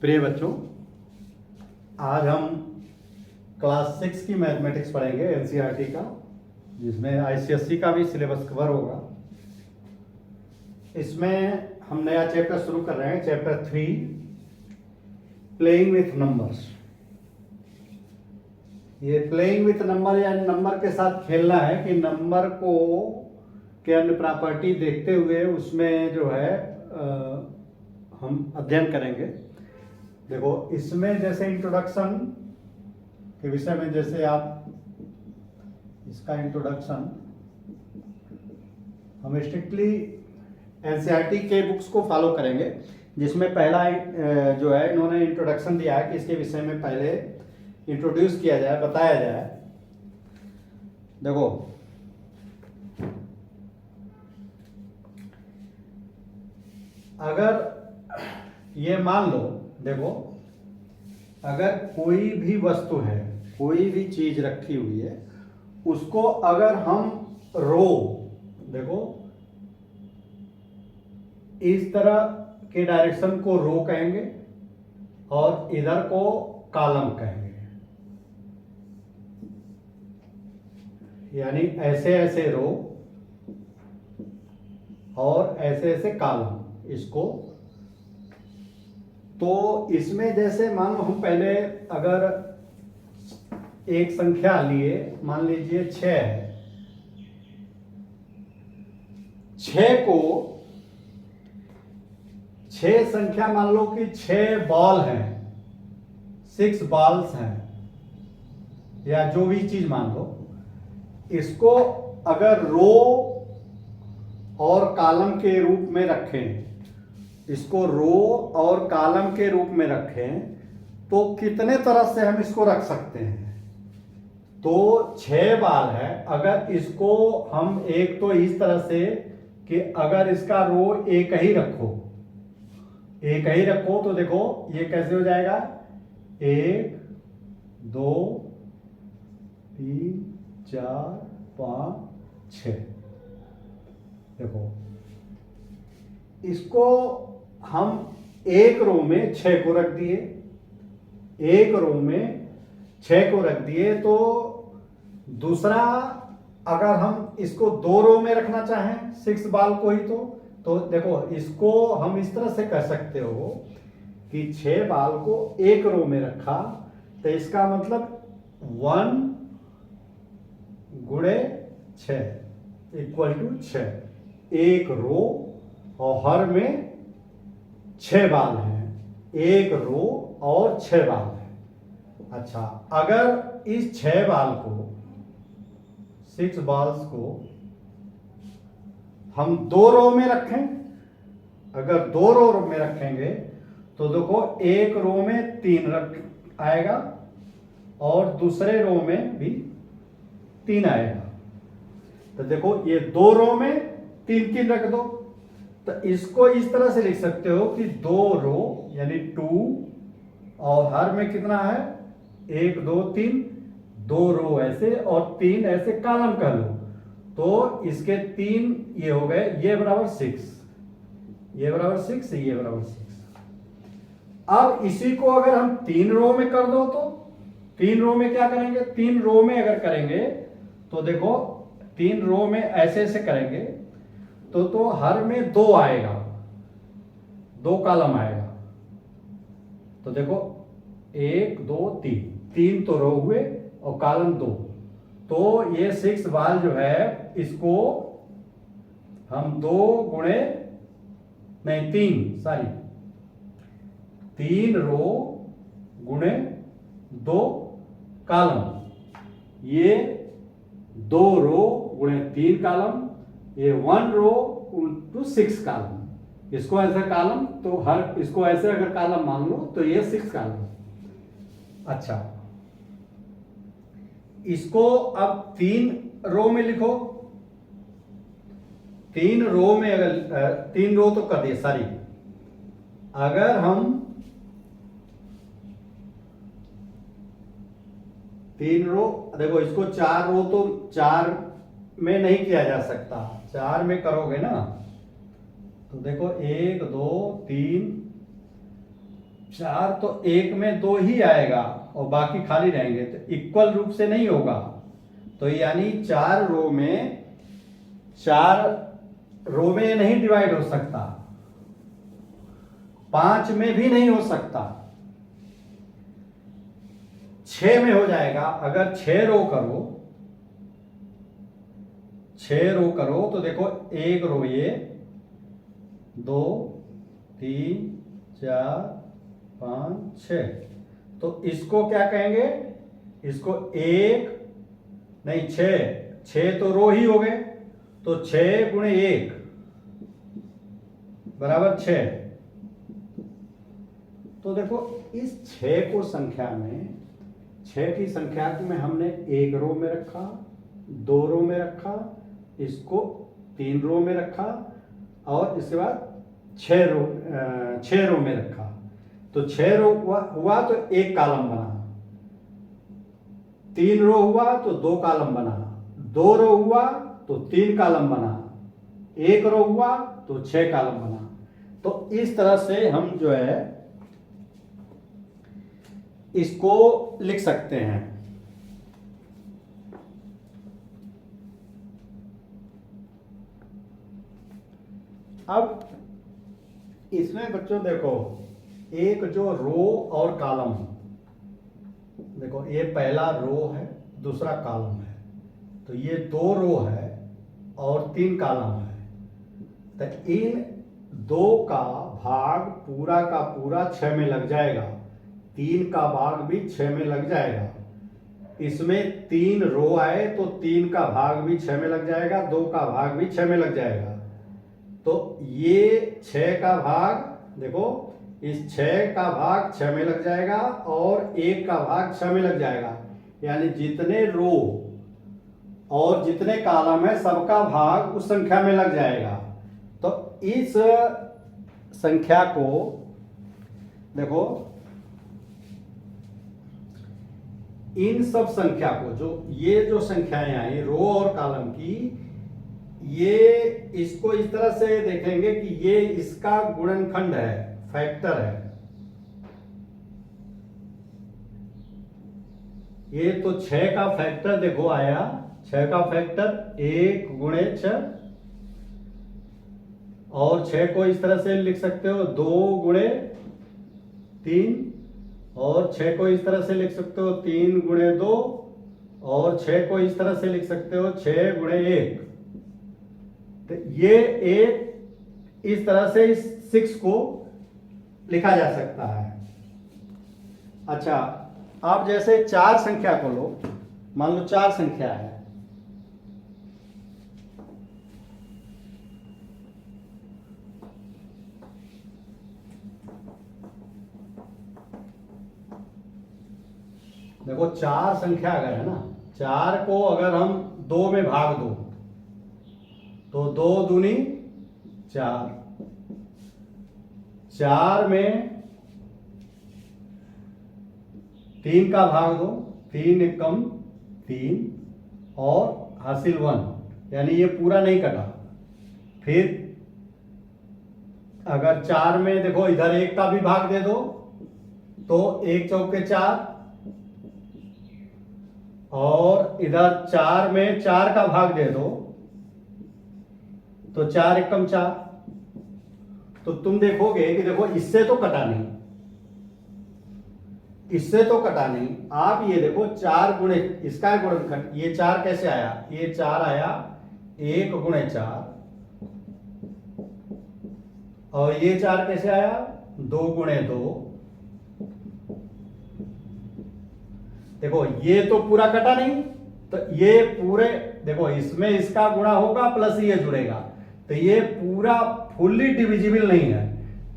प्रिय बच्चों, आज हम क्लास 6 की मैथमेटिक्स पढ़ेंगे एनसीईआरटी का, जिसमें आईसीएसई का भी सिलेबस कवर होगा। इसमें हम नया चैप्टर शुरू कर रहे हैं, चैप्टर 3 प्लेइंग विथ नंबर्स। ये प्लेइंग विथ नंबर यानी नंबर के साथ खेलना है कि नंबर को के अन्य प्रॉपर्टी देखते हुए उसमें जो है हम अध्ययन करेंगे। देखो, इसमें जैसे इंट्रोडक्शन के विषय में, जैसे आप इसका इंट्रोडक्शन हम स्ट्रिक्टली एनसीईआरटी के बुक्स को फॉलो करेंगे, जिसमें पहला जो है इन्होंने इंट्रोडक्शन दिया है कि इसके विषय में पहले इंट्रोड्यूस किया जाए, बताया जाए। देखो, अगर ये मान लो, देखो, अगर कोई भी वस्तु है, कोई भी चीज रखी हुई है, उसको अगर हम रो, देखो इस तरह के डायरेक्शन को रो कहेंगे और इधर को कॉलम कहेंगे, यानी ऐसे ऐसे रो और ऐसे ऐसे कॉलम, इसको। तो इसमें जैसे मान लो हम पहले अगर एक संख्या लिए, मान लीजिए 6 है, 6 को 6 संख्या मान लो कि 6 बॉल हैं, 6 बॉल्स हैं, या जो भी चीज मान लो, इसको अगर रो और कॉलम के रूप में रखें, इसको रो और कॉलम के रूप में रखें, तो कितने तरह से हम इसको रख सकते हैं। तो 6 बाल है, अगर इसको हम एक तो इस तरह से कि अगर इसका रो एक ही रखो, तो देखो ये कैसे हो जाएगा, 1 2 3 4 5 6। देखो, इसको हम एक रो में 6 को रख दिए, एक रो में 6 को रख दिए। तो दूसरा, अगर हम इसको 2 रो में रखना चाहें 6 बाल को ही, तो देखो इसको हम इस तरह से कह सकते हो कि 6 बाल को एक रो में रखा, तो इसका मतलब 1 गुणे 6 इक्वल टू 6। एक रो और हर में 6 बाल हैं, एक रो और 6 बाल हैं। अच्छा, अगर इस 6 बाल को, 6 बाल्स को हम 2 रो में रखें, अगर 2 रो में रखेंगे तो देखो एक रो में 3 रख आएगा और दूसरे रो में भी 3 आएगा। तो देखो ये 2 रो में 3 3 रख दो, तो इसको इस तरह से लिख सकते हो कि 2 रो यानी 2, और हर में कितना है 1 2 3, 2 रो ऐसे और 3 ऐसे कॉलम कह लो। तो इसके 3 ये हो गए, ये बराबर 6, ये बराबर 6, ये बराबर 6। अब इसी को अगर हम 3 रो में कर दो, तो 3 रो में क्या करेंगे, 3 रो में अगर करेंगे तो देखो 3 रो में ऐसे ऐसे करेंगे तो हर में 2 आएगा, 2 कॉलम आएगा। तो देखो 1 2 3, 3 तो रो हुए और कॉलम 2। तो ये 6 बाल जो है, इसको हम 2 गुणे नहीं 3 रो गुणे 2 कॉलम, ये 2 रो गुणे 3 कॉलम, ये 1 रो टू 6 कॉलम। इसको ऐसा कॉलम, तो हर इसको ऐसे अगर कॉलम मान लो तो ये 6 कॉलम। अच्छा, इसको अब 3 रो में लिखो, 3 रो में अगर 3 रो तो कर दिए, सॉरी, अगर हम 3 रो, देखो इसको 4 रो तो 4 में नहीं किया जा सकता, 4 में करोगे ना, तो देखो 1 2 3 4 तो एक में 2 ही आएगा और बाकी खाली रहेंगे, तो इक्वल रूप से नहीं होगा। तो यानी 4 रो में, 4 रो में नहीं डिवाइड हो सकता, 5 में भी नहीं हो सकता, 6 में हो जाएगा। अगर 6 रो करो, 6 रो करो तो देखो एक रो ये 2 3 4 5 6, तो इसको क्या कहेंगे, इसको 1 नहीं 6 तो रो ही हो गए, तो 6 गुणे 1 बराबर 6। तो देखो इस 6 को संख्या में, 6 की संख्या में हमने 1 रो में रखा, 2 रो में रखा, इसको 3 रो में रखा और इसके बाद 6 रो में रखा। तो 6 रो हुआ तो 1 कॉलम बना, 3 रो हुआ तो 2 कॉलम बना, 2 रो हुआ तो 3 कॉलम बना, 1 रो हुआ तो 6 कॉलम बना। तो इस तरह से हम जो है इसको लिख सकते हैं। अब इसमें बच्चों देखो, एक जो रो और कॉलम, देखो ये पहला रो है, दूसरा कॉलम है, तो ये 2 रो है और 3 कॉलम है। तो इन 2 का भाग पूरा का पूरा 6 में लग जाएगा, 3 का भाग भी 6 में लग जाएगा। इसमें 3 रो आए तो 3 का भाग भी 6 में लग जाएगा, 2 का भाग भी 6 में लग जाएगा। तो ये 6 का भाग, देखो इस 6 का भाग 6 में लग जाएगा और 1 का भाग 6 में लग जाएगा, यानी जितने रो और जितने कॉलम है सबका भाग उस संख्या में लग जाएगा। तो इस संख्या को देखो, इन सब संख्या को, जो ये जो संख्याएं आई रो और कॉलम की, ये इसको इस तरह से देखेंगे कि ये इसका गुणनखंड है, फैक्टर है। ये तो 6 का फैक्टर देखो आया, 6 का फैक्टर 1 गुणे 6, और 6 को इस तरह से लिख सकते हो 2 गुणे 3, और 6 को इस तरह से लिख सकते हो 3 गुणे 2, और 6 को इस तरह से लिख सकते हो 6 गुणे 1। तो ये एक इस तरह से इस 6 को लिखा जा सकता है। अच्छा, आप जैसे 4 संख्या को लो, मान लो 4 संख्या है, देखो 4 संख्या अगर है ना, 4 को अगर हम 2 में भाग दो तो 2 दूनी 4, 4 में 3 का भाग दो, 3 एकम 3 और हासिल 1, यानी ये पूरा नहीं कटा। फिर अगर 4 में देखो इधर 1 का भी भाग दे दो तो 1 चौके 4, और इधर 4 में 4 का भाग दे दो तो 4 एकम 4। तो तुम देखोगे कि देखो इससे तो कटा नहीं, इससे तो कटा नहीं। आप ये देखो 4 गुणे इसका गुणनखंड, ये 4 कैसे आया, ये 4 आया 1 गुणे 4, और ये 4 कैसे आया 2 गुणे 2। देखो ये तो पूरा कटा नहीं, तो ये पूरे देखो इसमें इसका गुणा होगा प्लस ये जुड़ेगा, तो ये पूरा फुल्ली डिविजिबल नहीं है,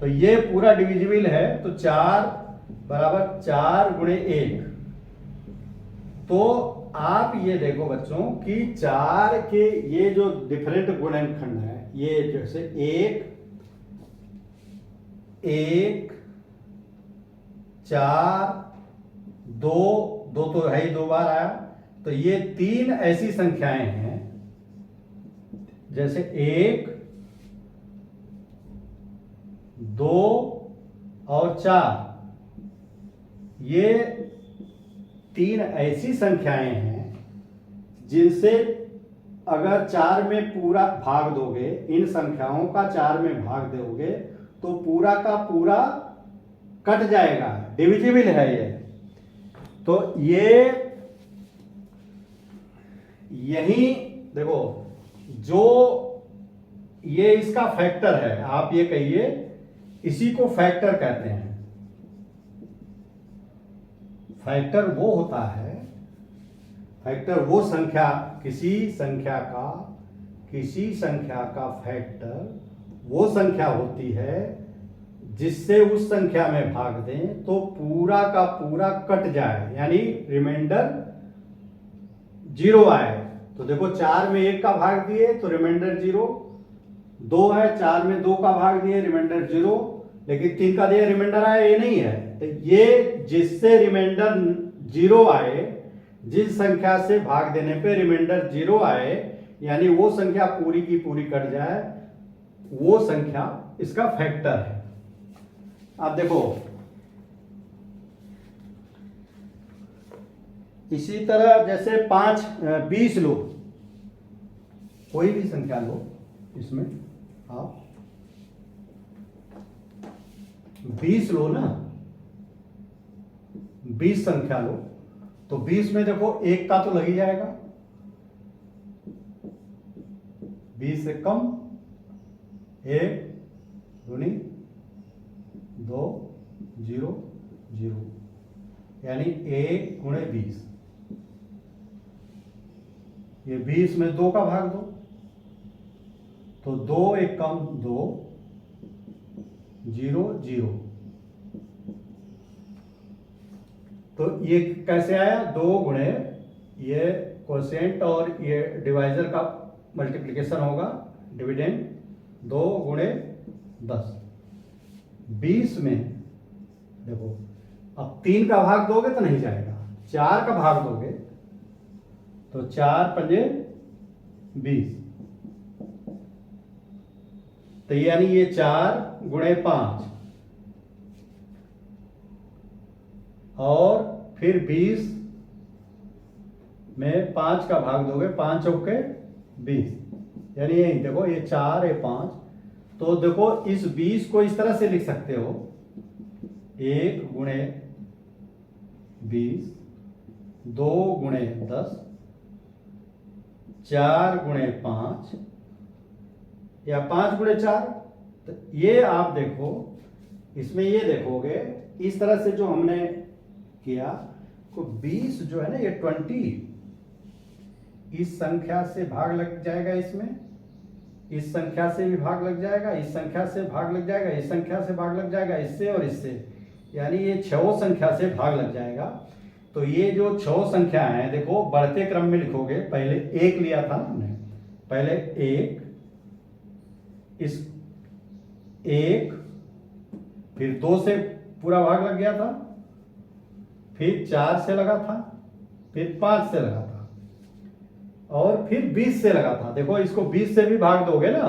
तो ये पूरा डिविजिबल है। तो 4 बराबर 4 गुणे 1। तो आप ये देखो बच्चों कि 4 के ये जो डिफरेंट गुणनखंड है, ये जैसे 1 1 4 2 2 तो है ही, 2 बार आया, तो ये 3 ऐसी संख्याएं हैं जैसे 1 2 और 4, ये 3 ऐसी संख्याएं हैं जिनसे अगर 4 में पूरा भाग दोगे, इन संख्याओं का 4 में भाग दोगे तो पूरा का पूरा कट जाएगा, डिविजिबल है ये। तो यही देखो, जो ये इसका फैक्टर है, आप ये कहिए इसी को फैक्टर कहते हैं। फैक्टर वो होता है, फैक्टर वो संख्या, किसी संख्या का फैक्टर वो संख्या होती है जिससे उस संख्या में भाग दें तो पूरा का पूरा कट जाए, यानी रिमाइंडर 0 आए। तो देखो 4 में 1 का भाग दिए तो रिमाइंडर 0, 2 है 4 में 2 का भाग दिए रिमाइंडर 0, लेकिन 3 का दिया रिमाइंडर आया, ये नहीं है। तो ये जिससे रिमाइंडर 0 आए, जिस संख्या से भाग देने पे रिमाइंडर 0 आए, यानी वो संख्या पूरी की पूरी कट जाए, वो संख्या इसका फैक्टर है। अब देखो इसी तरह जैसे 20 लो, कोई भी संख्या लो, इसमें आप 20 लो ना, 20 संख्या लो, तो 20 में देखो 1 का तो लग ही जाएगा, 20 से कम 1 दूनी 2 0 0, यानी 1 गुणे 20। ये 20 में 2 का भाग दो तो 2 1 कम 2 0 0। तो ये कैसे आया? 2 गुणे ये कोसेंट और ये डिवाइजर का मल्टीप्लिकेशन होगा, डिविडेंड 2 गुणे 10। 20 में देखो अब 3 का भाग दोगे तो नहीं जाएगा, 4 का भाग दोगे तो 4 पंजे 20, तो यानी ये 4 गुणे 5 और फिर 20 में 5 का भाग दोगे, 5 चौके 20, यानी यही देखो ये 4 ये 5। तो देखो इस 20 को इस तरह से लिख सकते हो, 1 गुणे 20, 2 गुणे 10, 4 गुणे 5 या 5 गुणे 4। तो ये आप देखो, इसमें ये देखोगे इस तरह से जो हमने किया, तो 20 जो है ना ये 20 इस संख्या से भाग लग जाएगा, इसमें इस संख्या से भी भाग लग जाएगा, इस संख्या से भाग लग जाएगा, इस संख्या से भाग लग जाएगा, इससे और इससे, यानी ये 6 संख्या से भाग लग जाएगा। तो ये जो 6 संख्या है देखो बढ़ते क्रम में लिखोगे, पहले 1 लिया था ना हमने, पहले 1, इस 1, फिर 2 से पूरा भाग लग गया था, फिर 4 से लगा था, फिर 5 से लगा था और फिर 20 से लगा था। देखो इसको 20 से भी भाग दोगे ना,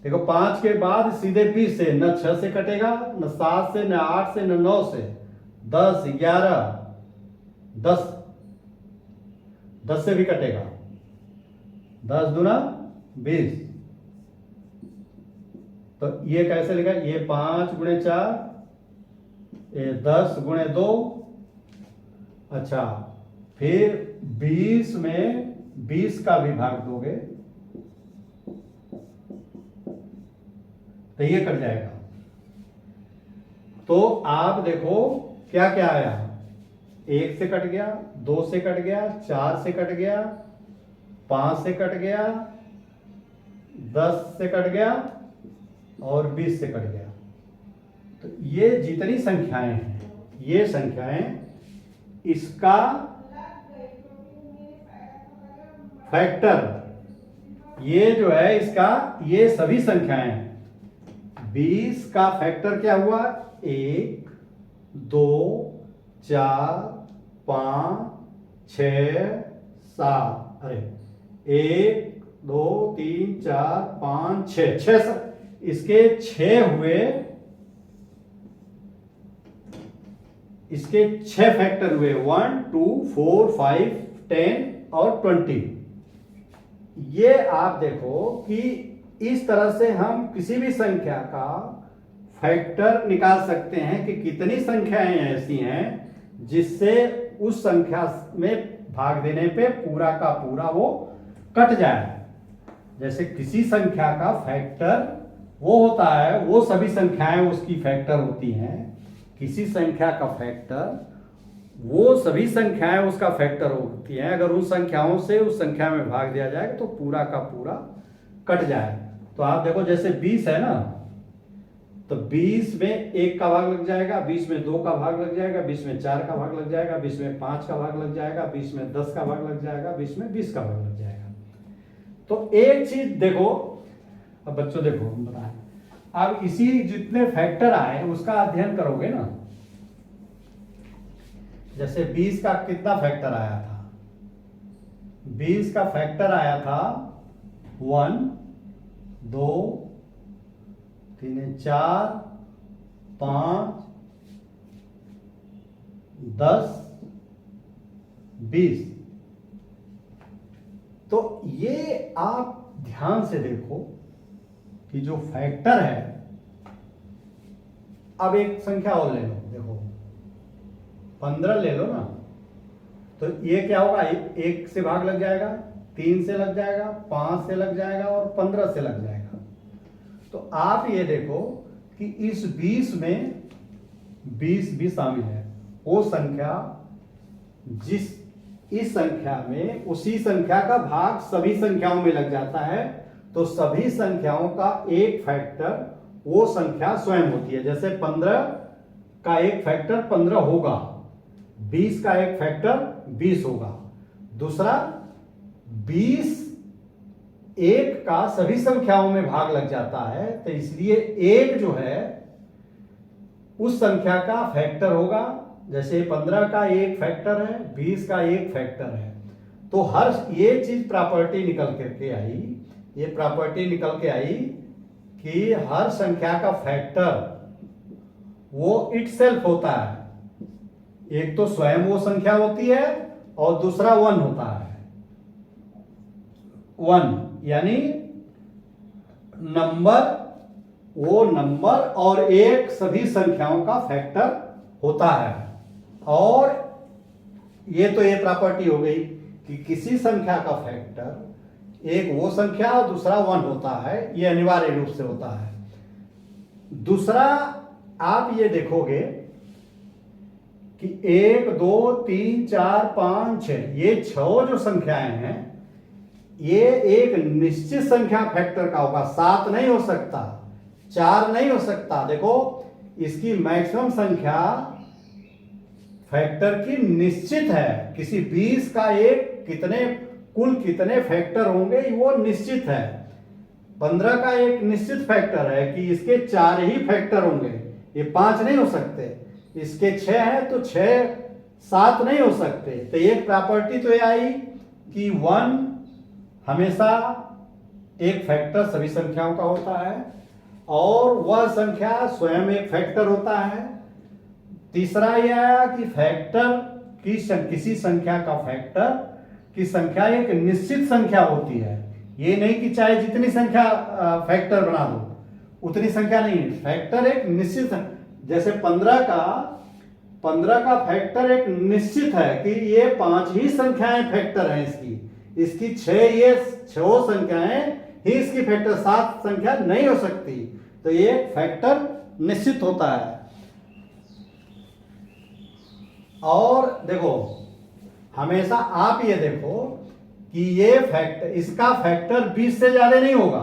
देखो 5 के बाद सीधे 20 से, न 6 से कटेगा, न 7 से, न 8 से, न 9 से, 10 11 10 से भी कटेगा, 10 दूना 20। तो ये कैसे लिखा? ये 5 गुणे 4, ये 10 गुणे 2, अच्छा फिर 20 में 20 का भी भाग दोगे तो ये कट जाएगा। तो आप देखो क्या क्या आया, 1 से कट गया, 2 से कट गया, 4 से कट गया, 5 से कट गया, 10 से कट गया और 20 से कट गया। तो ये जितनी संख्याएं हैं, ये संख्याएं इसका फैक्टर, ये जो है इसका, ये सभी संख्याएं हैं। 20 का फैक्टर क्या हुआ? 1 2 4 5 6 7, अरे 1 2 3 4 5 6, 6 इसके 6 हुए, इसके 6 फैक्टर हुए, 1 2 4 5 10 और 20। ये आप देखो कि इस तरह से हम किसी भी संख्या का फैक्टर निकाल सकते हैं कि कितनी संख्याएं ऐसी हैं जिससे उस संख्या में भाग देने पे पूरा का पूरा वो कट जाए। जैसे किसी संख्या का फैक्टर वो होता है, वो सभी संख्याएं उसकी फैक्टर होती हैं। किसी संख्या का फैक्टर वो सभी संख्याएं उसका फैक्टर होती हैं। अगर उन संख्याओं से उस संख्या में भाग दिया जाए तो पूरा का पूरा कट जाए। तो आप देखो जैसे 20 है ना, तो 20 में 1 का भाग लग जाएगा, 20 में 2 का भाग लग जाएगा, 20 में 4 का भाग लग जाएगा, 20 में 5 का भाग लग जाएगा, 20 में 10 का भाग लग जाएगा, 20 में 20 का भाग लग जाएगा। तो एक चीज देखो, अब बच्चों देखो हम बताएं, अब इसी जितने फैक्टर आए उसका अध्ययन करोगे ना। जैसे 20 का कितना फैक्टर आया था? 20 का फैक्टर आया था 1 2 3 4 5 10 20। तो ये आप ध्यान से देखो कि जो फैक्टर है, अब एक संख्या और ले लो, देखो 15 ले लो ना, तो ये क्या होगा, 1 से भाग लग जाएगा, 3 से लग जाएगा, 5 से लग जाएगा और 15 से लग जाएगा। तो आप ये देखो कि इस 20 में 20 भी शामिल है। वो संख्या जिस इस संख्या में उसी संख्या का भाग सभी संख्याओं में लग जाता है, तो सभी संख्याओं का एक फैक्टर वो संख्या स्वयं होती है। जैसे 15 का एक फैक्टर 15 होगा, 20 का एक फैक्टर 20 होगा। दूसरा 20 1 का सभी संख्याओं में भाग लग जाता है, तो इसलिए 1 जो है उस संख्या का फैक्टर होगा। जैसे 15 का एक फैक्टर है, 20 का एक फैक्टर है। तो हर ये चीज प्रॉपर्टी निकल करके आई, ये प्रॉपर्टी निकल के आई कि हर संख्या का फैक्टर वो इटसेल्फ होता है। एक तो स्वयं वो संख्या होती है और दूसरा 1 होता है। 1 यानी नंबर, वो नंबर और एक सभी संख्याओं का फैक्टर होता है। और ये तो ये प्रॉपर्टी हो गई कि किसी संख्या का फैक्टर एक वो संख्या और दूसरा 1 होता है, ये अनिवार्य रूप से होता है। दूसरा आप ये देखोगे कि 1 2 3 4 5 6, ये 6 जो संख्याएं हैं ये एक निश्चित संख्या फैक्टर का होगा। 7 नहीं हो सकता, 4 नहीं हो सकता। देखो इसकी मैक्सिमम संख्या फैक्टर की निश्चित है। किसी 20 का एक कितने कुल कितने फैक्टर होंगे वो निश्चित है। 15 का एक निश्चित फैक्टर है कि इसके 4 ही फैक्टर होंगे, ये 5 नहीं हो सकते। इसके 6 है तो 6 7 नहीं हो सकते। तो एक प्रॉपर्टी तो ये आई कि 1 हमेशा एक फैक्टर सभी संख्याओं का होता है और वह संख्या स्वयं एक फैक्टर होता है। तीसरा यह आया कि फैक्टर की किसी संख्या का फैक्टर की संख्या एक निश्चित संख्या होती है। ये नहीं कि चाहे जितनी संख्या फैक्टर बना दो उतनी संख्या नहीं है। फैक्टर एक निश्चित, जैसे 15 का फैक्टर एक निश्चित है कि ये 5 ही संख्याएं फैक्टर हैं इसकी 6 संख्याएं ही इसकी फैक्टर, 7 संख्या नहीं हो सकती। तो ये फैक्टर निश्चित होता है। और देखो हमेशा आप ये देखो कि ये फैक्टर, इसका फैक्टर 20 से ज्यादा नहीं होगा,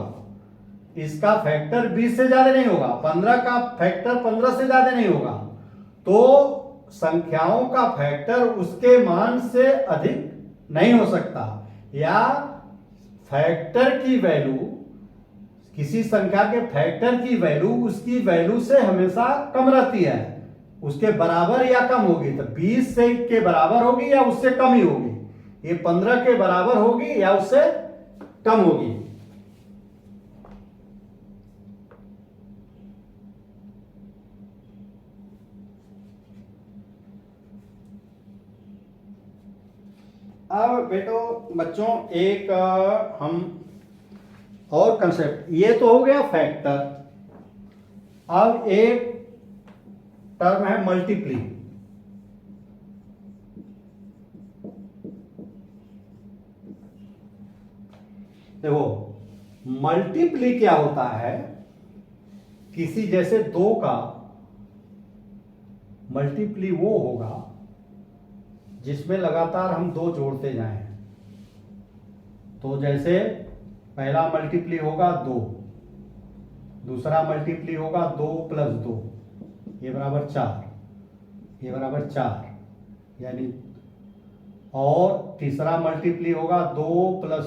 इसका फैक्टर 20 से ज्यादा नहीं होगा, 15 का फैक्टर 15 से ज्यादा नहीं होगा। तो संख्याओं का फैक्टर उसके मान से अधिक नहीं हो सकता, या फैक्टर की वैल्यू, किसी संख्या के फैक्टर की वैल्यू उसकी वैल्यू से हमेशा कम रहती है, उसके बराबर या कम होगी। तो 20 से के बराबर होगी या उससे कम ही होगी, ये 15 के बराबर होगी या उससे कम होगी। अब बेटो बच्चों एक हम और कंसेप्ट, ये तो हो गया फैक्टर। अब एक टर्म है मल्टीप्ली। देखो मल्टीप्ली क्या होता है, किसी जैसे दो का मल्टीप्ली वो होगा जिसमें लगातार हम दो जोड़ते जाएं। तो जैसे पहला मल्टीप्ली होगा दो, दूसरा मल्टीप्ली होगा दो प्लस दो, ये बराबर चार, ये बराबर चार यानी, और तीसरा मल्टीप्ली होगा दो प्लस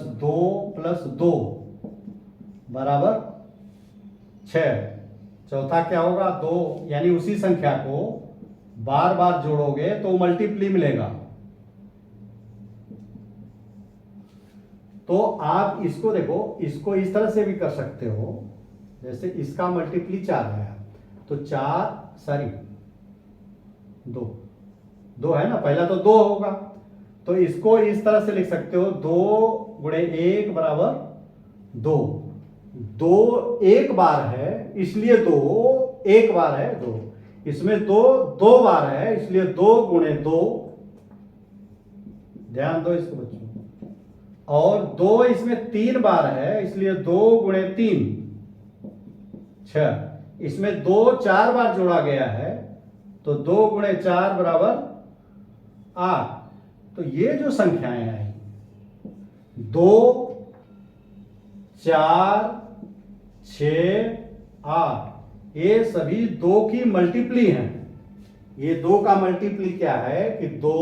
दो बराबर छह। चौथा क्या होगा, दो, यानी उसी संख्या को बार बार जोड़ोगे तो मल्टीप्ली मिलेगा। तो आप इसको देखो, इसको इस तरह से भी कर सकते हो, जैसे इसका मल्टीप्ली चार आया तो चार सॉरी दो, दो है ना, पहला तो दो होगा, तो इसको इस तरह से लिख सकते हो, दो गुणे एक बराबर दो। दो एक बार है इसलिए दो एक बार है दो, इसमें दो दो बार है इसलिए दो गुणे दो, ध्यान दो इसको बच्चों, और दो इसमें तीन बार है इसलिए दो गुणे तीन छह, इसमें दो चार बार जोड़ा गया है तो दो गुणे चार बराबर आठ। तो ये जो संख्याएं हैं दो चार छ आठ, ये सभी दो की मल्टीप्ली हैं। ये दो का मल्टीप्ली क्या है कि दो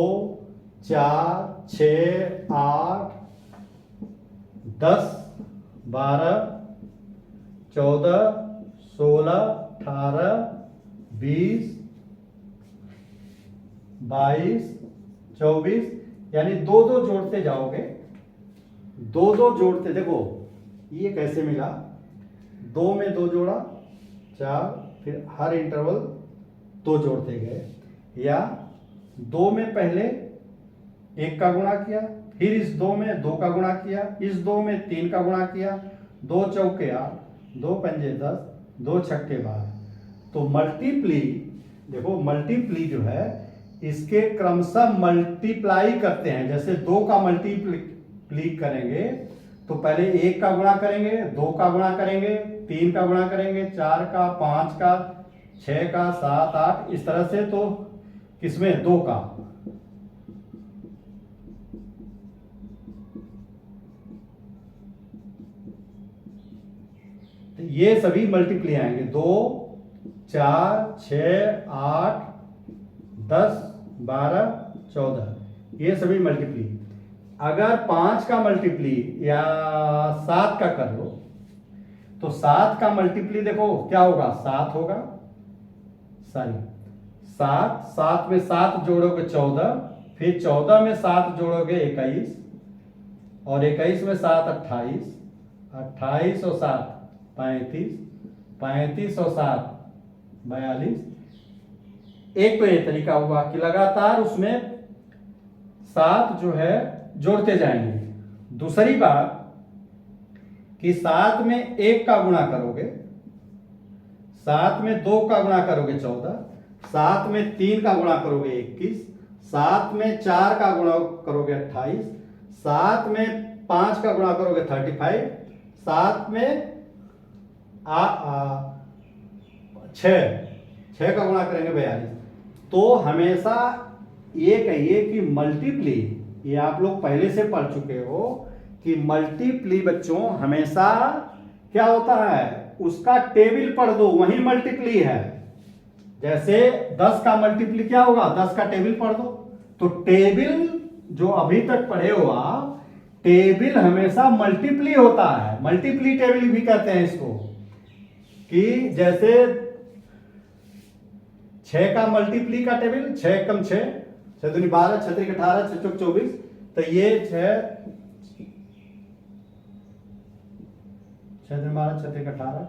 चार छ आठ 10 12 14 16 18 20 22 24, यानी दो दो जोड़ते जाओगे, दो दो जोड़ते, देखो ये कैसे मिला, दो में दो जोड़ा चार, फिर हर इंटरवल दो जोड़ते गए, या दो में पहले एक का गुणा किया, फिर इस दो में दो का गुणा किया, इस दो में तीन का गुणा किया, दो चौके आठ, दो पंजे 10, दो छक्के 12। तो मल्टीप्ली, देखो मल्टीप्ली जो है इसके क्रमशः मल्टीप्लाई करते हैं। जैसे दो का मल्टीप्ली करेंगे तो पहले एक का गुणा करेंगे, दो का गुणा करेंगे, तीन का गुणा करेंगे, चार का, पांच का, छह का, सात आठ, इस तरह से। तो किसमें, दो का। तो ये सभी मल्टीप्ली आएंगे, दो चार छ आठ 10 12 14, ये सभी मल्टीप्ली। अगर पांच का मल्टीप्ली या सात का कर लो तो सात का मल्टीप्ली देखो क्या होगा, सात होगा, सॉरी सात, सात में सात जोड़ोगे 14, फिर 14 में सात जोड़ोगे 21, और 21 में सात 28, 28 और सात 35, 35 और सात 42। एक तो ये तरीका हुआ कि लगातार उसमें सात जो है जोड़ते जाएंगे। दूसरी बात कि सात में एक का गुणा करोगे, सात में दो का गुणा करोगे 14, सात में तीन का गुणा करोगे 21, सात में चार का गुणा करोगे 28, सात में पांच का गुणा करोगे 35, सात में छह का गुणा करेंगे 42। तो हमेशा ये कहिए कि मल्टीप्ली, ये आप लोग पहले से पढ़ चुके हो कि मल्टीप्ली बच्चों हमेशा क्या होता है, उसका टेबल पढ़ दो, वही मल्टीप्ली है। जैसे 10 का मल्टीप्ली क्या होगा, 10 का टेबल पढ़ दो। तो टेबल जो अभी तक पढ़े हो आप, टेबल हमेशा मल्टीप्ली होता है, मल्टीप्ली टेबल भी कहते हैं इसको। कि जैसे 6 का मल्टीप्ली का टेबल, 6 कम 6, 6 दूनी 12, 6 त्रिक 18, 6 चौक 24, तो ये 6 दूनी 12, 6 त्रिक 18,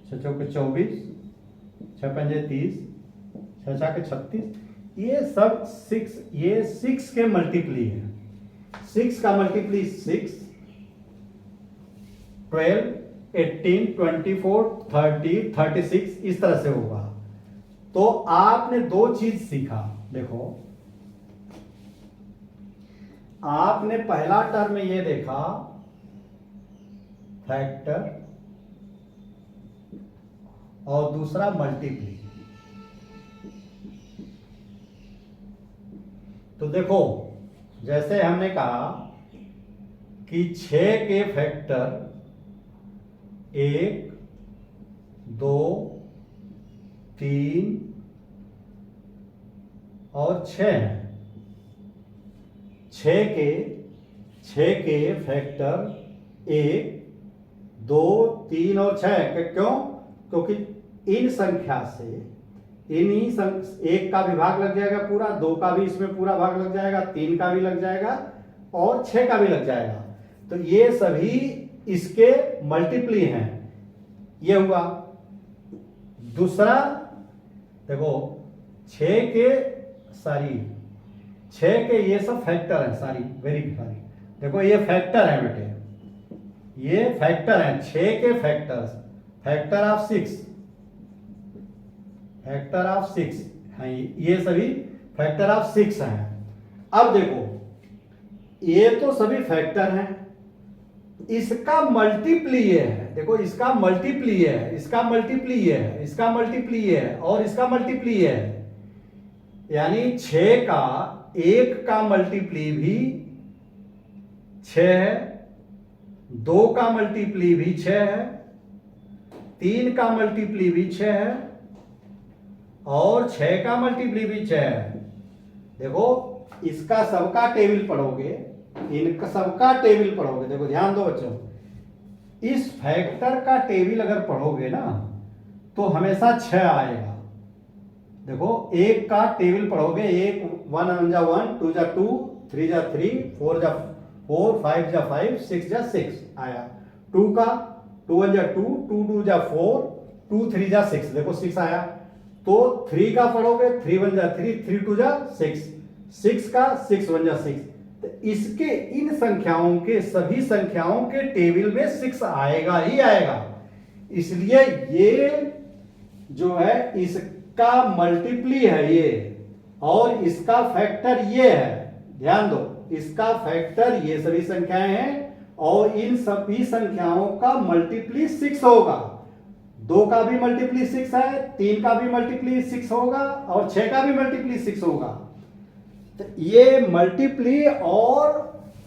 6 चौक 24, 6 पंजे 30, 6 छाके 36, ये सब 6, ये 6 के मल्टीप्ली है। 6 का मल्टीप्ली 6, 12, 18, 24, 30, 36 इस तरह से होगा। तो आपने दो चीज सीखा। देखो, आपने पहला टर्म ये देखा फैक्टर और दूसरा मल्टीप्ली। तो देखो, जैसे हमने कहा कि 6 के फैक्टर 1, 2, 3 और 6 हैं। 6 के फैक्टर 1, 2, 3 और 6। क्यों? क्योंकि इन संख्या से एक का भी भाग लग जाएगा पूरा, 2 का भी इसमें पूरा भाग लग जाएगा, 3 का भी लग जाएगा और 6 का भी लग जाएगा। तो ये सभी इसके मल्टीप्ली हैं। ये हुआ। दूसरा देखो, 6 के ये सब फैक्टर हैं सारी, वेरी सारी। देखो ये फैक्टर है बेटे, ये फैक्टर है 6 के फैक्टर्स, फैक्टर ऑफ 6 हैं। ये सभी फैक्टर ऑफ 6 हैं। अब देखो, ये तो सभी फैक्टर हैं, इसका मल्टीप्ली ये है। देखो, इसका मल्टीप्ली है, इसका मल्टीप्ली है, इसका मल्टीप्ली है और इसका मल्टीप्ली है। यानी 6 का 1 का मल्टीप्ली भी 6 है, 2 का मल्टीप्ली भी 6 है, 3 का मल्टीप्ली भी 6 है और 6 का मल्टीप्ली भी 6 है। देखो, इसका सबका टेबल पढ़ोगे, इनका सबका टेबल पढ़ोगे। देखो ध्यान दो बच्चों, इस फैक्टर का टेबल अगर पढ़ोगे ना तो हमेशा 6 आएगा। देखो, 1 का टेबल पढ़ोगे, 1 1 जा 1, 2 जा 2, 3 जा 3, 4 जा 4, 5 जा 5, 6 जा 6 आया। 2 का 2 1 जा 2, 2 2 जा 4, 2 3 जा 6। देखो 6 आया। तो 3 का पढ़ोगे, 3 1 जा 3, 3 2 जा 6, 6 का 6 1 जा 6। तो इसके इन संख्याओं के सभी संख्याओं के टेबल में 6 आएगा ही आएगा। इसलिए ये जो है इसका मल्टीप्ली है ये, और इसका फैक्टर ये है। ध्यान दो, इसका फैक्टर ये सभी संख्याएं हैं और इन सभी संख्याओं का मल्टीप्ली 6 होगा। 2 का भी मल्टीप्ली 6 है, 3 का भी मल्टीप्ली 6 होगा और 6 का भी मल्टीप्ली 6 होगा। तो ये मल्टीप्ली और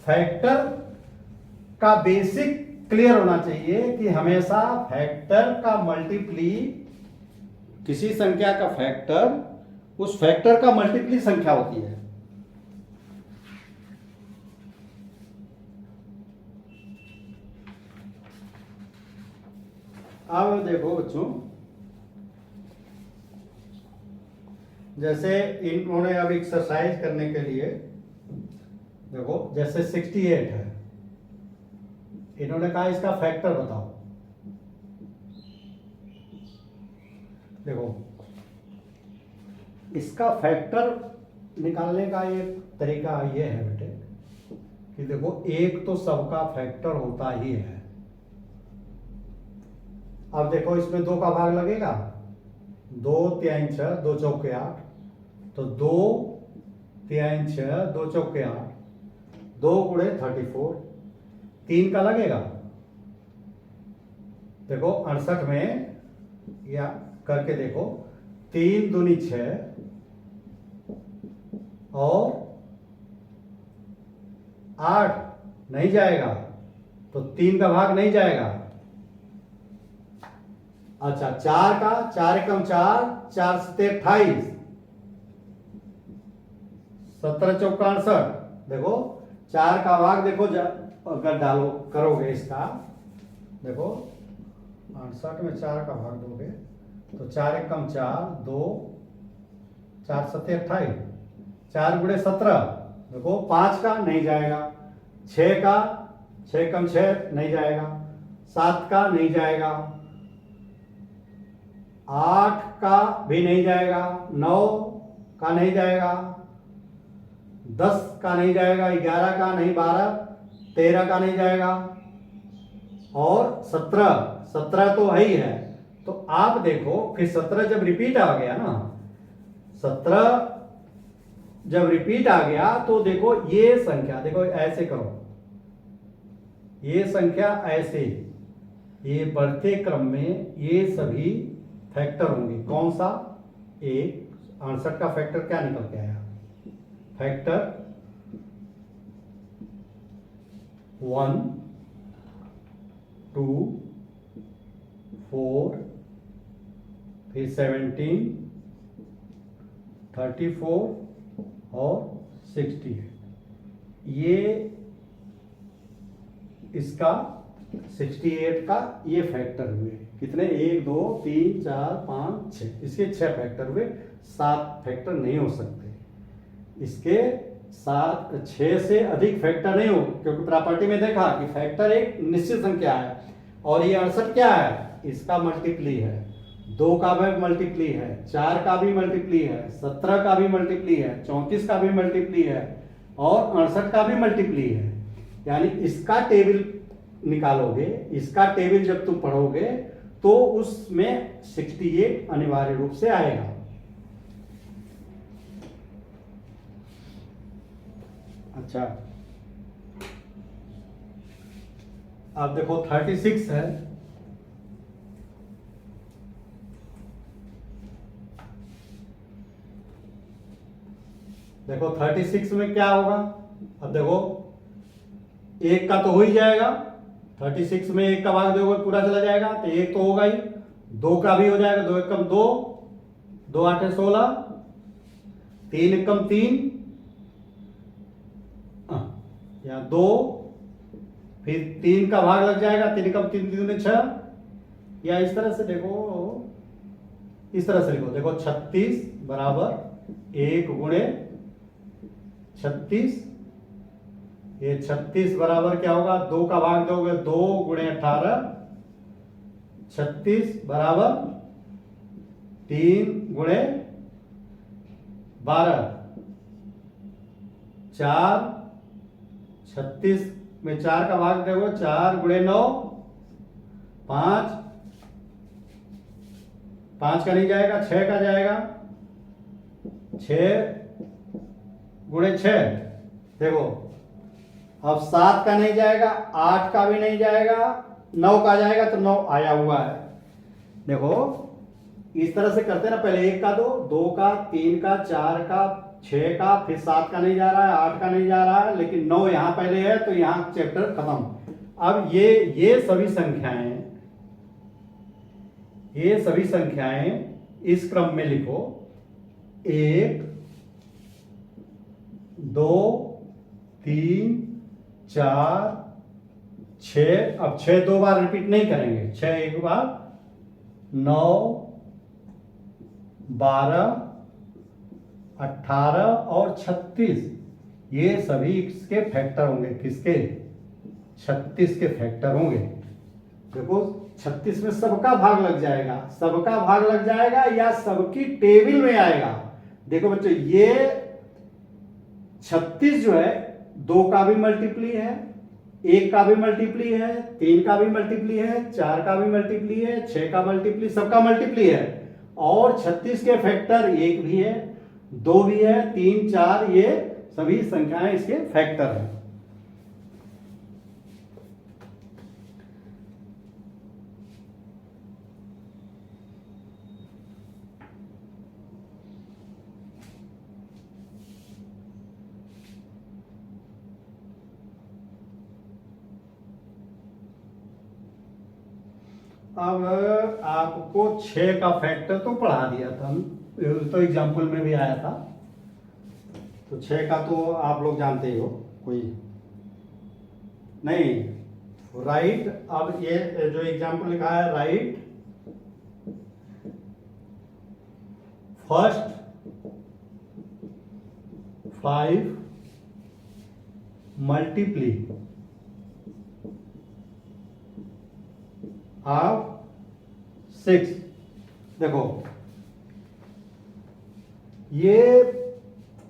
फैक्टर का बेसिक क्लियर होना चाहिए कि हमेशा फैक्टर का मल्टीप्ली, किसी संख्या का फैक्टर उस फैक्टर का मल्टीप्ली संख्या होती है। अब देखो बच्चों, जैसे इन्होंने अब एक्सरसाइज करने के लिए, देखो जैसे 68 है, इन्होंने कहा इसका फैक्टर बताओ। देखो, इसका फैक्टर निकालने का एक तरीका ये है बेटे कि देखो, एक तो सबका फैक्टर होता ही है। अब देखो, इसमें 2 का भाग लगेगा, 2 3 6, 2 चौके 8। तो 2 3 6, 2 चौके 8, 2 गुणे 34। 3 का लगेगा। देखो 68 में या करके देखो, 3 दूनी 6 और 8 नहीं जाएगा, तो 3 का भाग नहीं जाएगा। अच्छा, 4 का 4 एकम 4, 4 सते 28, 17 चौका 68। देखो 4 का भाग देखो, अगर डालो करोगे इसका, देखो 68 में 4 का भाग दोगे तो 4 एकम 4, 2, 4 सते 28, 4 गुणे 17। देखो 5 का नहीं जाएगा, 6 का 6 एकम 6 नहीं जाएगा, 7 का नहीं जाएगा, 8 का भी नहीं जाएगा, 9 का नहीं जाएगा, 10 का नहीं जाएगा, 11 का नहीं, 12, 13 का नहीं जाएगा, और 17 तो है ही है। तो आप देखो फिर 17 जब रिपीट आ गया ना, 17 जब रिपीट आ गया तो देखो ये संख्या, देखो ऐसे करो, ये संख्या ऐसे, ये बढ़ते क्रम में ये सभी फैक्टर होंगे। कौन सा? 68 का फैक्टर क्या निकल के आया? फैक्टर 1, 2, 4, फिर 17, 34 और 68। ये इसका 68 का ये फैक्टर हुए कितने? 1, 2, 3, 4, 5, 6, इसके 6 फैक्टर हुए। 7 फैक्टर नहीं हो सकते इसके। 6 से अधिक फैक्टर नहीं हो, क्योंकि प्रॉपर्टी में देखा कि फैक्टर एक निश्चित संख्या है, और ये 68 क्या है? इसका मल्टीप्ली है, 2 का भी मल्टीप्ली है, 4 का भी मल्टीप्ली है, 17 का भी मल्टीप्ली है, 34 का भी मल्टीप्ली है, और 68 का भी मल्टीप्ली है। यानी इसका टेबल निकालोगे, इसका टेबल जब तुम पढ़ोगे तो उसमें 68 अनिवार्य रूप से आएगा। अच्छा, अब देखो 36 है, देखो 36 में क्या होगा? अब देखो 1 का तो हो ही जाएगा, 36 में 1 का भाग दोगे पूरा चला जाएगा, तो 1 तो होगा ही। 2 का भी हो जाएगा, 2 एकम 2, 2 8 16, 3 एकम 3, या 2, फिर 3 का भाग लग जाएगा, 3 एकम 3, 3 दूनी 6, या इस तरह से देखो, इस तरह से लिखो। देखो 36 बराबर 1 गुणे 36, ये 36 बराबर क्या होगा? 2 का भाग दोगे 2 गुणे 18, 36 बराबर 3 गुणे 12, 4, 36 में 4 का भाग दोगे 4 गुणे 9, 5, 5 का नहीं जाएगा, 6 का जाएगा, 6 गुणे 6, देखो अब 7 का नहीं जाएगा, 8 का भी नहीं जाएगा, 9 का जाएगा, तो 9 आया हुआ है। देखो इस तरह से करते ना, पहले 1 का 2 का, 3 का, 4 का, 6 का, फिर 7 का नहीं जा रहा है, 8 का नहीं जा रहा है, लेकिन 9 यहां पहले है, तो यहां चैप्टर खत्म। अब ये सभी संख्याएं, ये सभी संख्याएं इस क्रम में लिखो, 1, 2, 3, 4, 6। अब 6 2 बार रिपीट नहीं करेंगे, 6 एक बार, 9, 12, 18 और 36, ये सभी इसके फैक्टर होंगे। किसके? 36 के फैक्टर होंगे। देखो 36 में सबका भाग लग जाएगा, सबका भाग लग जाएगा या सबकी टेबल में आएगा। देखो बच्चों, ये 36 जो है 2 का भी मल्टीप्ली है, 1 का भी मल्टीप्ली है, 3 का भी मल्टीप्ली है, 4 का भी मल्टीप्ली है, 6 का मल्टीप्ली, सबका मल्टीप्ली है। और 36 के फैक्टर 1 भी है, 2 भी है, 3, 4, ये सभी संख्याएं इसके फैक्टर हैं। अब आपको 6 का फैक्टर तो पढ़ा दिया था, तो एग्जाम्पल में भी आया था, तो 6 का तो आप लोग जानते ही हो, कोई नहीं। राइट, अब ये जो एग्जाम्पल लिखा है, राइट फर्स्ट 5 मल्टीप्ली ऑफ 6। देखो ये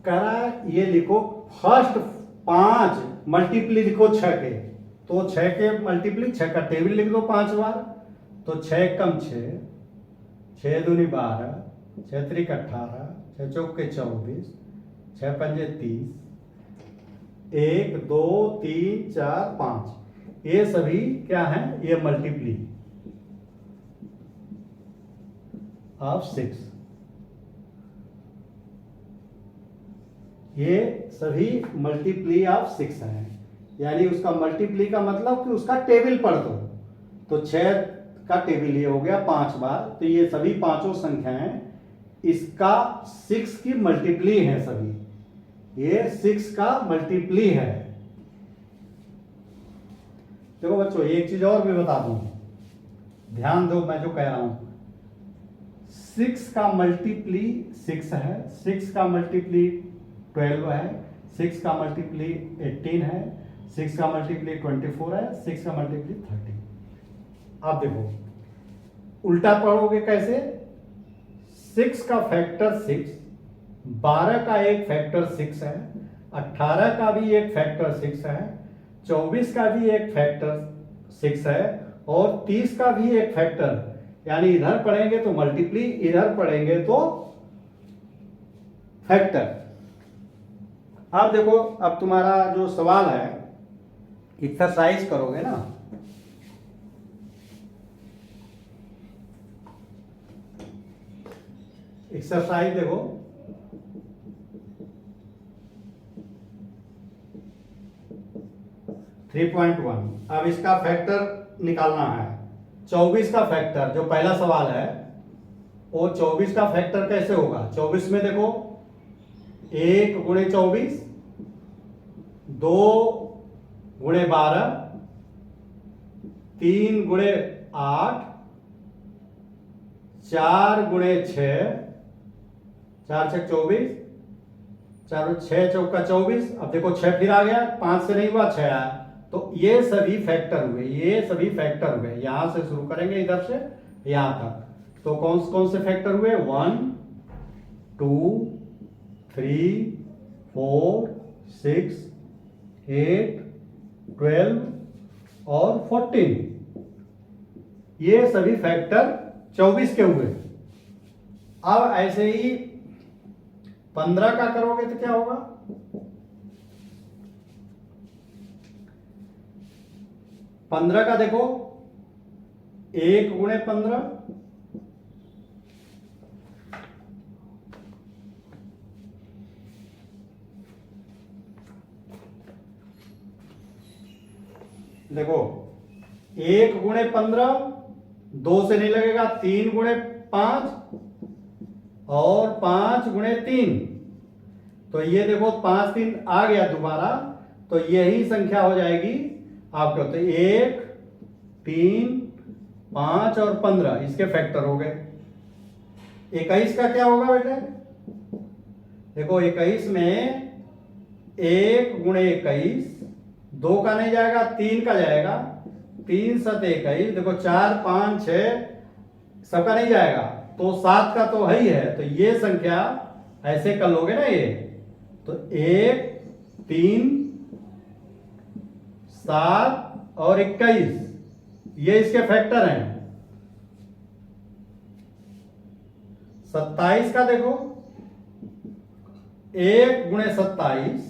करा, ये लिखो फर्स्ट 5 मल्टीप्ली लिखो 6 के, तो 6 के मल्टीप्ली 6 का टेबल लिख दो 5 बार, तो 6 कम 6, 6 दूनी 12, 6 त्रिक 18, 6 चौके 24, 6 पंजे 30, 1 2 3 4 5, ये सभी क्या है, ये मल्टीप्ली ऑफ 6, ये सभी मल्टीप्ली ऑफ 6 है। यानी उसका मल्टीप्ली का मतलब कि उसका टेबल पढ़ दो, तो 6 का टेबल ये हो गया 5 बार, तो ये सभी पांचों संख्याएं इसका 6 की मल्टीप्ली है, सभी ये 6 का मल्टीप्ली है। देखो बच्चों एक चीज और भी बता दूं, ध्यान दो मैं जो कह रहा हूं, 6 का मल्टीप्ली 6 है, 6 का मल्टीप्ली 12 है, 6 का मल्टीप्ली 18 है, 6 का मल्टीप्ली 24 है, 6 का मल्टीप्ली 30। अब देखो उल्टा पढ़ोगे कैसे, 6 का फैक्टर 6, 12 का एक फैक्टर 6 है, 18 का भी एक फैक्टर 6 है, 24 का भी एक फैक्टर 6 है, और 30 का भी एक फैक्टर, यानी इधर पढ़ेंगे तो मल्टीप्ली, इधर पढ़ेंगे तो फैक्टर। अब देखो, अब तुम्हारा जो सवाल है एक्सरसाइज करोगे ना, एक्सरसाइज देखो, थ्री 3.1। अब इसका फैक्टर निकालना है, 24 का फैक्टर जो पहला सवाल है, वो 24 का फैक्टर कैसे होगा। 24 में देखो 1 गुणे 24, 2 गुणे 12, 3 गुणे 8, 4 गुणे 6, 4 6 24, 4 6 चौका 24। अब देखो 6 फिर आ गया, 5 से नहीं हुआ 6 आया, तो ये सभी फैक्टर हुए, ये सभी फैक्टर हुए। यहां से शुरू करेंगे इधर से यहां तक, तो कौन कौन से फैक्टर हुए, 1 2 3 4 6 8 12 और 14, ये सभी फैक्टर 24 के हुए। अब ऐसे ही 15 का करोगे तो क्या होगा, 15 का देखो 1 गुणे 15, देखो 1 गुणे 15, 2 से नहीं लगेगा, 3 गुणे 5 और 5 गुणे 3, तो ये देखो 5 3 आ गया दोबारा, तो यही संख्या हो जाएगी आपके, तो 1 3 5 और 15 इसके फैक्टर हो गए। 21 का क्या होगा बेटे, देखो 21 में 1 गुणे 21, 2 का नहीं जाएगा, 3 का जाएगा, 3 7 21, देखो 4 5 6 सबका नहीं जाएगा, तो 7 का तो है ही है, तो ये संख्या ऐसे कर लोगे ना, ये तो 1 3 7 और 21, ये इसके फैक्टर हैं। 27 का देखो 1 गुणे 27,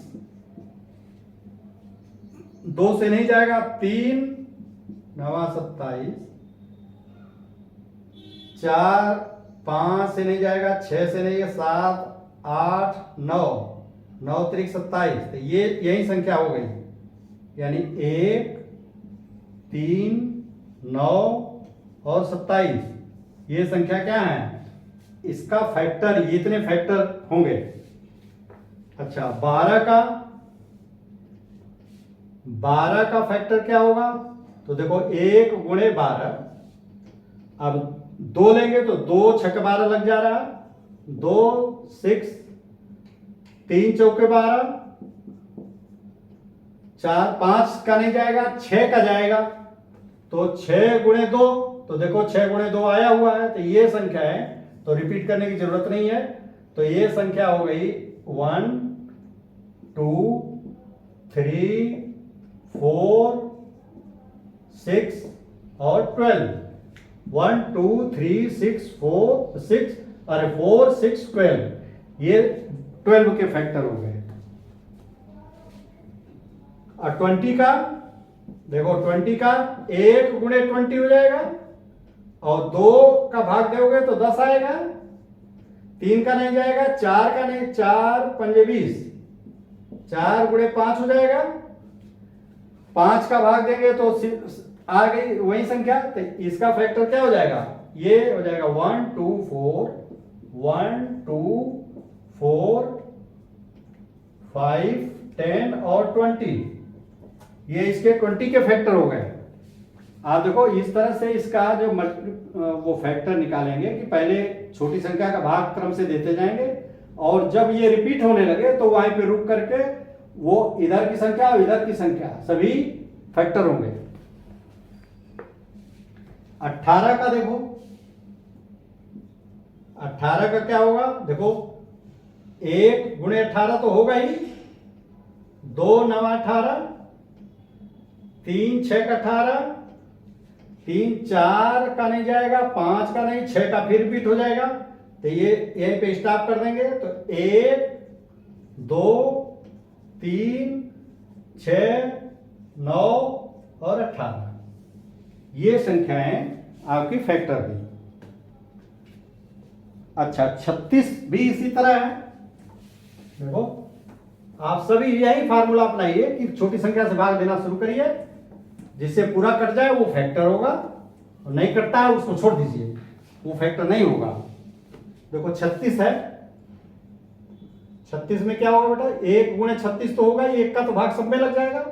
2 से नहीं जाएगा, 3 9 27, 4 5 से नहीं जाएगा, 6 से नहीं है, 7 8 9 9 3 27, तो ये यही संख्या हो गई, यानी 1 3 9 और 27, ये संख्या क्या है, इसका फैक्टर, ये इतने फैक्टर होंगे। अच्छा 12 का फैक्टर क्या होगा, तो देखो 1 गुणे 12, अब 2 लेंगे तो 2 6 12 लग जा रहा है, 2 6 3 चौके 12, 4 5 का नहीं जाएगा, 6 का जाएगा, तो 6 गुणे 2, तो देखो 6 गुणे 2 आया हुआ है, तो ये संख्या है, तो रिपीट करने की जरूरत नहीं है, तो ये संख्या हो गई 1 2 3 4 6 और 12। 1 2 3 6 4 6 अरे 4 6 12, ये 12 के फैक्टर हो गए। और 20 का देखो, 20 का 1 गुणे 20 हो जाएगा, और 2 का भाग दोगे तो 10 आएगा। 3 का नहीं जाएगा, 4 का नहीं, 4 पंजे 20, 4 गुणे 5 हो जाएगा। 5 का भाग देंगे तो आ गई वही संख्या, तो इसका फैक्टर क्या हो जाएगा, ये हो जाएगा 1 2 4 1 2 4 5 10 और 20, ये इसके 20 के फैक्टर हो गए। आप देखो इस तरह से इसका जो वो फैक्टर निकालेंगे कि पहले छोटी संख्या का भाग क्रम से देते जाएंगे, और जब ये रिपीट होने लगे तो वहीं पे रुक करके वो इधर की संख्या और इधर की संख्या सभी फैक्टर होंगे। 18 का देखो, 18 का क्या होगा, देखो 1 गुणे 18 तो होगा ही, 2 9 18, 3 6 18, 3 4 का नहीं जाएगा, 5 का नहीं, 6 का फिर रिपीट हो जाएगा, तो ये यहीं पे स्टॉप कर देंगे। तो 1 2 3 6 9 और 18, ये संख्याएं आपकी फैक्टर हुई। अच्छा 36 भी इसी तरह है। देखो आप सभी यही फार्मूला अपनाइए कि छोटी संख्या से भाग देना शुरू करिए, जिससे पूरा कट जाए वो फैक्टर होगा, और नहीं कटता है उसको छोड़ दीजिए, वो फैक्टर नहीं होगा। देखो 36 है, 36 में क्या होगा बेटा, 1 गुणे 36 तो होगा, 1 का तो भाग सब में लग जाएगा,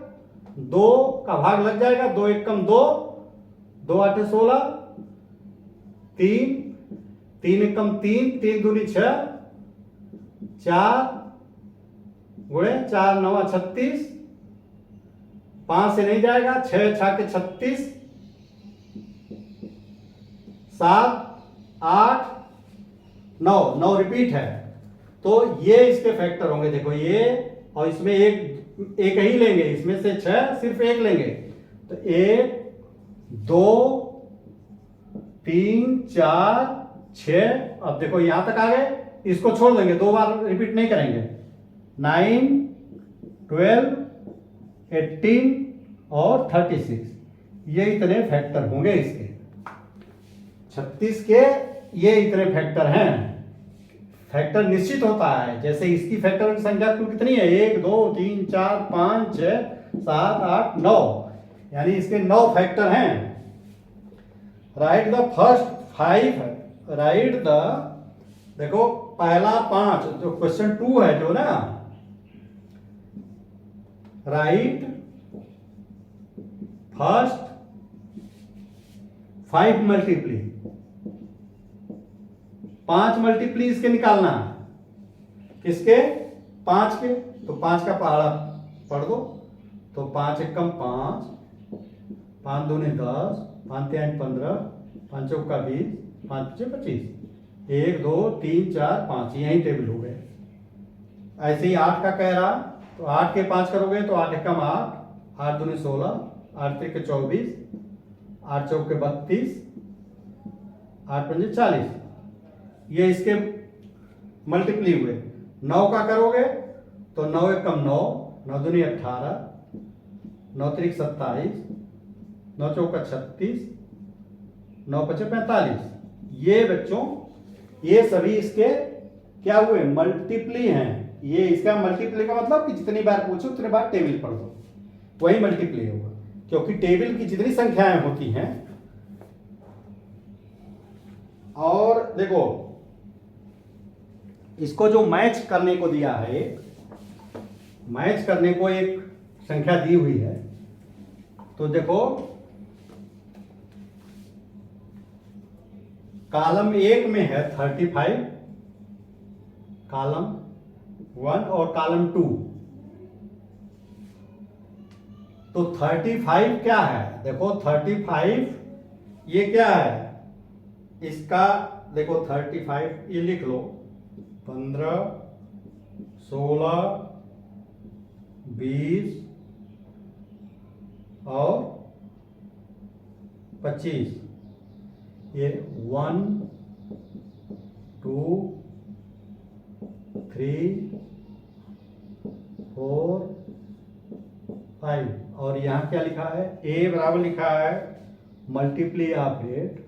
2 का भाग लग जाएगा, 2 1 कम 2, 2 8 16, 3 3 1 कम 3, 3 दूनी 6, 4 गुणे 4 9 36, 5 से नहीं जाएगा, 6 6 के 36, 7 8 9, 9 रिपीट है, तो ये इसके फैक्टर होंगे। देखो ये, और इसमें एक ही लेंगे, इसमें से 6 सिर्फ एक लेंगे, तो 1 2 3 4 6, अब देखो यहां तक आ गए, इसको छोड़ देंगे, 2 बार रिपीट नहीं करेंगे। 9 12 18 और 36, ये इतने फैक्टर होंगे इसके। 36 के ये इतने फैक्टर हैं। फैक्टर निश्चित होता है, जैसे इसकी फैक्टर की संख्या कुल कितनी है, 1 2 3 4 5 6 7 8 9, यानी इसके 9 फैक्टर हैं। Right the first 5, right the, देखो पहला 5 जो क्वेश्चन 2 है जो ना, राइट फर्स्ट 5 मल्टीप्ली, 5 मल्टीप्ली इसके निकालना, किसके, 5 के, तो 5 का पहाड़ा पढ़ दो, तो 5 1 कम 5, 5 दूनी 10, 5 3 15, 5 चौका 20, 5 5 25, 1 2 3 4 5, यही टेबल हो गए। ऐसे ही 8 का कह रहा, तो 8 के 5 करोगे तो 8 1 कम 8, 8 दूनी 16, 8 3 के 24, 8 चौक के 32, 8 पंजे 40, ये इसके मल्टीप्ली हुए। 9 का करोगे तो 9 1 कम 9, 9 दूनी 18, 9 3 27, 9 चौका 36, 9 पचे 45, ये बच्चों ये सभी इसके क्या हुए, मल्टीप्ली हैं। ये इसका मल्टीप्ली का मतलब कि जितनी बार पूछो उतनी बार टेबल पढ़ दो, वही मल्टीप्ली होगा, क्योंकि टेबल की जितनी संख्याएं होती हैं। और देखो इसको जो मैच करने को दिया है, मैच करने को एक संख्या दी हुई है, तो देखो कॉलम 1 में है 35, कॉलम 1 और कॉलम 2, तो 35 क्या है, देखो 35 ये क्या है, इसका देखो 35 ये लिख लो, 15 16 20 और 25, ये 1 2 3 4 5, और यहाँ क्या लिखा है, ए बराबर लिखा है मल्टीप्ली ऑफ 8,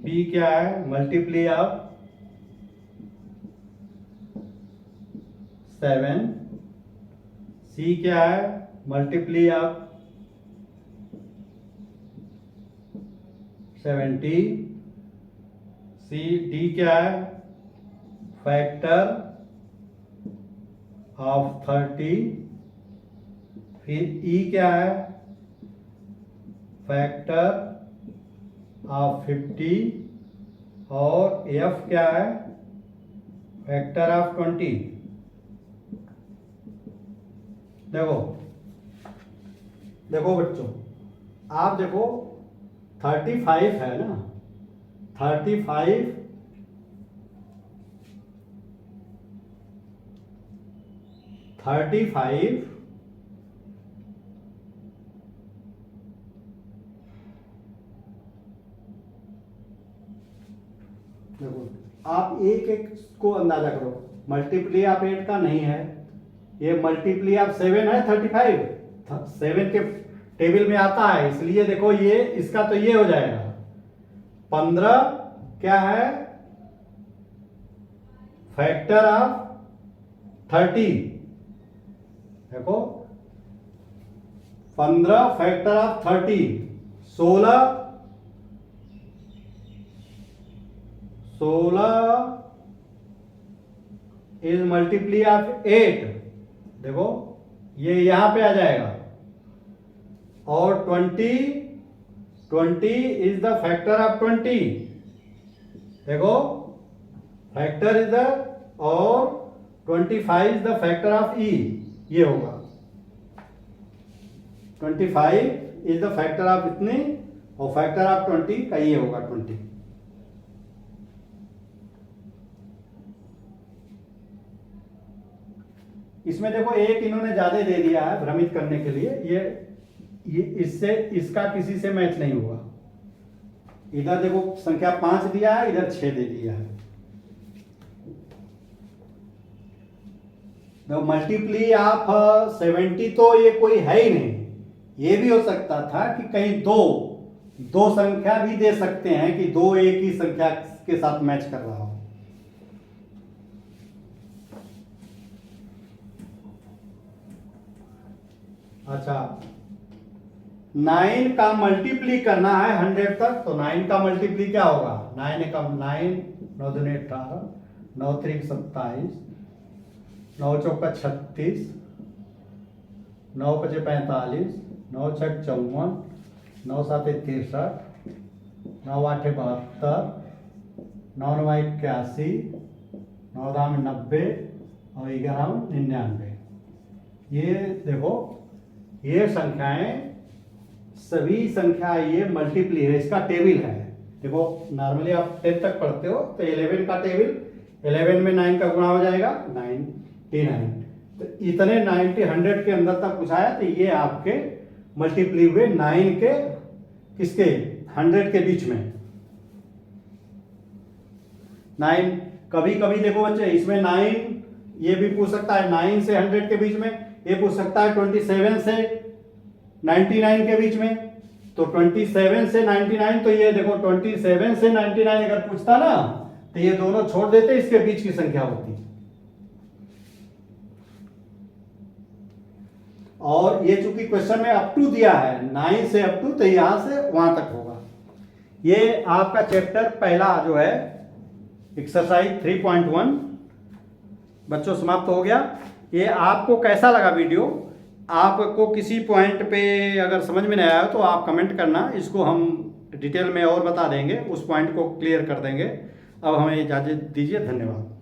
बी क्या है मल्टीप्ली ऑफ 7, सी क्या है मल्टीप्ली ऑफ 70, सी डी क्या है फैक्टर ऑफ 30, फिर ई क्या है फैक्टर ऑफ 50, और एफ क्या है फैक्टर ऑफ 20। देखो देखो बच्चों, आप देखो 35 है ना, 35 देखो, आप एक एक को अंदाजा करो, मल्टीप्ली ऑफ 8 का नहीं है, ये मल्टीप्ली ऑफ 7 है 35, 7 के टेबल में आता है, इसलिए देखो ये इसका तो ये हो जाएगा 15 क्या है फैक्टर ऑफ 30, देखो 15 factor of 30, 16 is multiply of 8, देखो ये यहां पे आ जाएगा, और 20 इज द फैक्टर ऑफ 20, देखो फैक्टर इज द, और 25 इज द फैक्टर ऑफ ई, ये होगा 25 इज द फैक्टर ऑफ इतने, और फैक्टर ऑफ 20 का ये होगा 20। इसमें देखो एक इन्होंने ज्यादा दे दिया है भ्रमित करने के लिए, ये इससे इसका किसी से मैच नहीं हुआ, इधर देखो संख्या 5 दिया है, इधर 6 दे दिया है। मल्टीप्ली ऑफ 70 तो ये कोई है ही नहीं, ये भी हो सकता था कि कहीं दो संख्या भी दे सकते हैं कि दो एक ही संख्या के साथ मैच कर रहा हो। अच्छा, 9 का मल्टीप्ली करना है 100 तक, तो 9 का मल्टीप्ली क्या होगा, 9 का 9 9 दूनी 18, 9 3 27, 9 चौका 36, 9 5 45, 9 6 54, 9 7 63, 9 8 72, 9 9 81, 9 10 90 और 11 99। ये देखो ये संख्याएं सभी संख्या ये मल्टीप्ली है, इसका टेबल है। देखो नॉर्मली आप 10 तक पढ़ते हो तो 11 का टेबल, 11 में 9 का गुणा हो जाएगा 99, तो इतने 90 100 के अंदर तक पूछाया, तो ये आपके मल्टीप्ली हुए 9 के किसके 100 के बीच में 9। कभी कभी देखो बच्चे इसमें 9 ये भी पूछ सकता है 9 से 100 के बीच में, ये पूछ सकता है 27 से 99 के बीच में, तो 27 से 99, तो ये देखो 27 से 99 अगर पूछता ना तो ये दोनों छोड़ देते, इसके बीच की संख्या होती। और ये चूंकि क्वेश्चन में अप टू दिया है 9 से अप टू, तो यहां से वहां तक होगा। ये आपका चैप्टर पहला जो है एक्सरसाइज 3.1 बच्चों समाप्त हो गया। ये आपको कैसा लगा वीडियो, आपको किसी पॉइंट पे अगर समझ में नहीं आया तो आप कमेंट करना, इसको हम डिटेल में और बता देंगे, उस पॉइंट को क्लियर कर देंगे। अब हमें इजाज़त दीजिए, धन्यवाद।